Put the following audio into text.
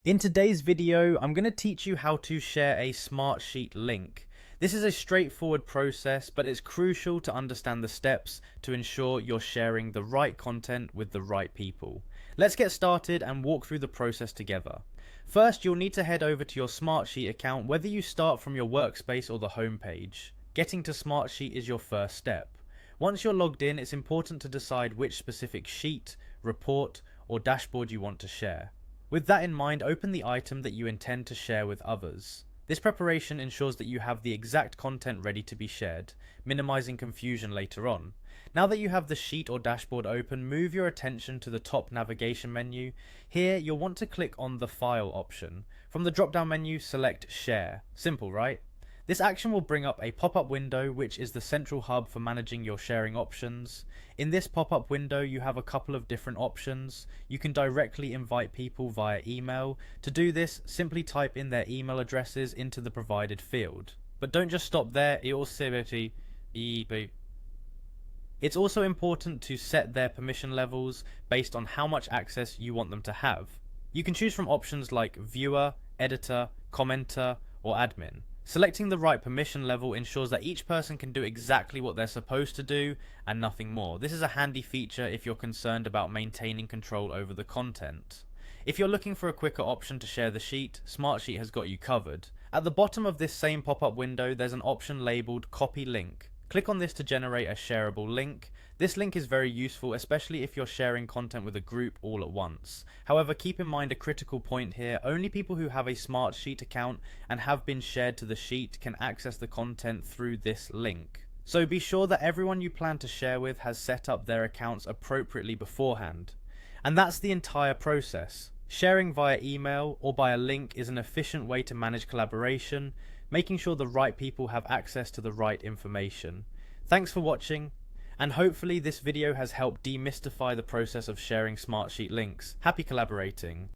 In today's video, I'm going to teach you how to share a Smartsheet link. This is a straightforward process, but it's crucial to understand the steps to ensure you're sharing the right content with the right people. Let's get started and walk through the process together. First, you'll need to head over to your Smartsheet account, whether you start from your workspace or the home page. Getting to Smartsheet is your first step. Once you're logged in, it's important to decide which specific sheet, report, or dashboard you want to share. With that in mind, open the item that you intend to share with others. This preparation ensures that you have the exact content ready to be shared, minimizing confusion later on. Now that you have the sheet or dashboard open, move your attention to the top navigation menu. Here, you'll want to click on the File option. From the drop-down menu, select Share. Simple, right? This action will bring up a pop-up window, which is the central hub for managing your sharing options. In this pop-up window, you have a couple of different options. You can directly invite people via email. To do this, simply type in their email addresses into the provided field. But don't just stop there. It's also important to set their permission levels based on how much access you want them to have. You can choose from options like Viewer, Editor, Commenter, or Admin. Selecting the right permission level ensures that each person can do exactly what they're supposed to do and nothing more. This is a handy feature if you're concerned about maintaining control over the content. If you're looking for a quicker option to share the sheet, Smartsheet has got you covered. At the bottom of this same pop-up window, there's an option labeled Copy Link. Click on this to generate a shareable link. This link is very useful, especially if you're sharing content with a group all at once. However, keep in mind a critical point here: only people who have a Smartsheet account and have been shared to the sheet can access the content through this link. So be sure that everyone you plan to share with has set up their accounts appropriately beforehand. And that's the entire process. Sharing via email or by a link is an efficient way to manage collaboration, making sure the right people have access to the right information. Thanks for watching, and hopefully this video has helped demystify the process of sharing Smartsheet links. Happy collaborating!